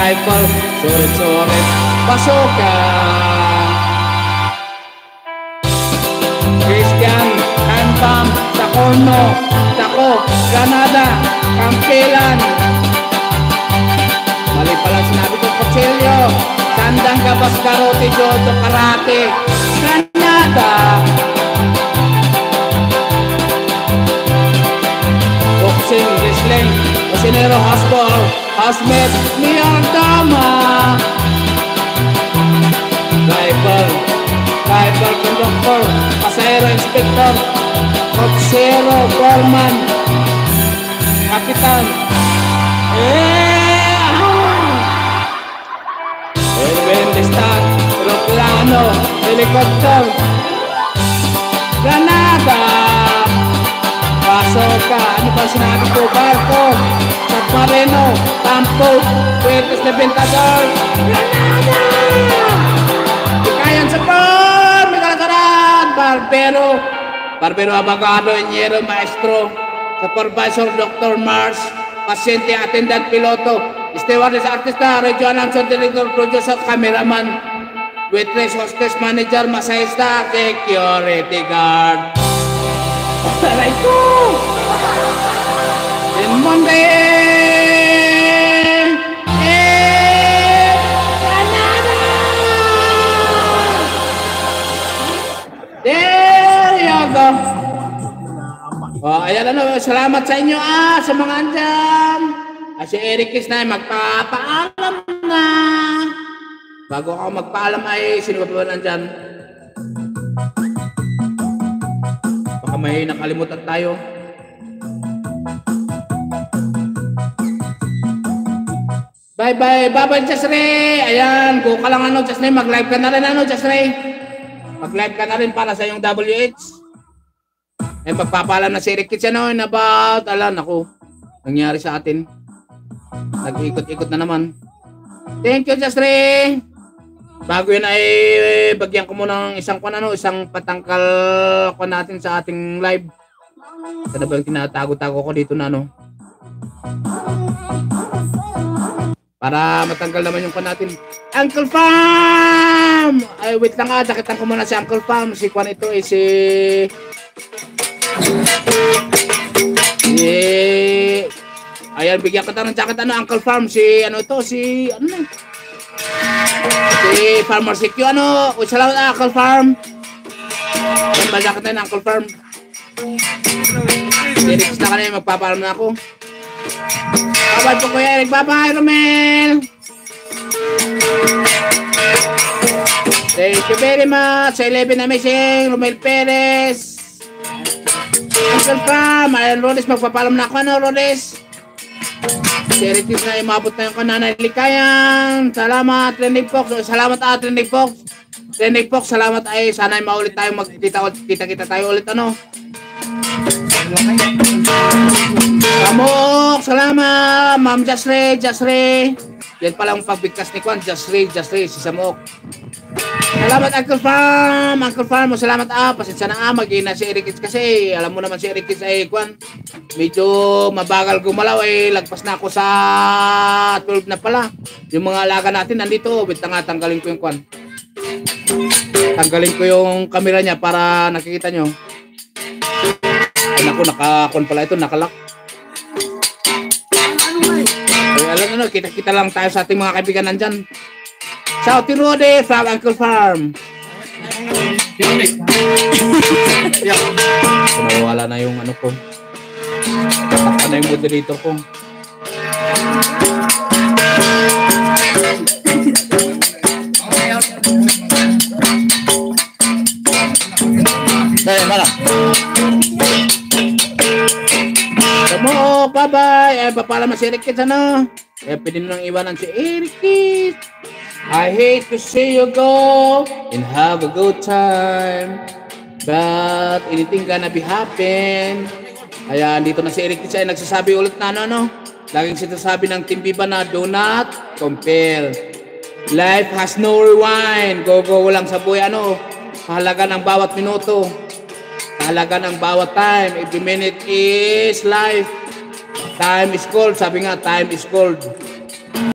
rifle, sulit-sulit, pasukan. Christian, handbang, takono, tako, granada, kampilan. Mali pala sinabi ko, kutsilyo, sandang, gabas, karote, jodo, karate, granada. Boxing, wrestling, kusinero, houseball, housemate, niyang tama. Driver, conductor, pasahero, inspector, kotsero, foreman, kapitan, Bendestan, aeroplano, helikopter, granada, pasoka, ano pa sinabi ko, barko, submarino, tampo, puertos de ventador, granada, ikayan sa par, may kalakaran, barbero, abogado, enyero, maestro, supervisor, Dr. Mars, pasyente, attendant, piloto, stewardess, artista, radio announcer, director, producer, cameraman, waitress, hostess, manager, masahista, security guard. Aray ko! In Monday! Canada! There you go! Oh, ayan ano, salamat sa inyo sa mga andyan. Si Eric Kiss na magpapaalam na. Bago ako magpaalam ay sino ba nandyan? Baka may nakalimutan tayo. Bye-bye, bye-bye, Just Ray. Ayan, go ka lang ano, Just Ray. Mag-live ka na rin ano, Just Ray. Mag-live ka na rin para sa yung WH. Eh, magpapaalam na si Eric Kiss ano, about, naku, nangyari sa atin. Nag-ikot-ikot na naman. Thank you, Just Ray. Bago yun ay bagyan ko muna ng isang patangkal ko natin sa ating live. Sana ba yung tinatago-tago ko dito na ano? Para matanggal naman yung natin. Uncle Farm! Ay, wait lang dakitan ko muna si Uncle Farm. Si Kwan ito ay si... Ayan, bigyan ka ng jacket Uncle Farm. Si Farmer CQ salamat Uncle Farm. Ayan ba jacket na Uncle Farm. Direct na kanina, magpapaalam na ako. Bye-bye po Kuya Eric. Bye-bye Romel. Thank you very much sa 11 amazing Romel Perez. Uncle Farm. Ayan Rodes, magpapaalam na ako Rodes. Charities na imabot na yung kananay likayan. Salamat Trending Fox. Salamat Trending Fox. Trending Fox, salamat ay sana ay maulit tayo magkita-kita tayo ulit Kamok, salamat Ma'am Just Ray. Yan palang pagbigkas ni Kwan, Just Ray, si Samok. Salamat Uncle Farm, salamat pasensya na mag-ina si Eric Kids kasi alam mo naman si Eric Kids ay Kwan. Medyo mabagal gumalaw lagpas na ako sa 12 na pala. Yung mga alaga natin nandito, wait na nga tanggalin ko yung Kwan. Tanggalin ko yung camera niya para nakikita nyo. Ay naku, naka-con pala ito, nakalock. Alam kita-kita lang tayo sa ating mga kaibigan nandyan. Shouty Rode from Uncle Farm. Nawala na yung ano ko. Tatakpan na yung moderator ko. Dahil malang. Mo, bye-bye. Papalaman si Eric Kids pwede nang iwanan si Eric Kids. I hate to see you go and have a good time, but anything gonna be happen. Ayan, dito na si Eric Kids ay nagsasabi ulit na laging sinasabi ng Team Viva na do not compare. Life has no rewind. Go lang sa buhay mahalaga ng bawat minuto. Mahalaga ng bawat time. Every minute is life. Time is gold. Sabi nga, time is gold.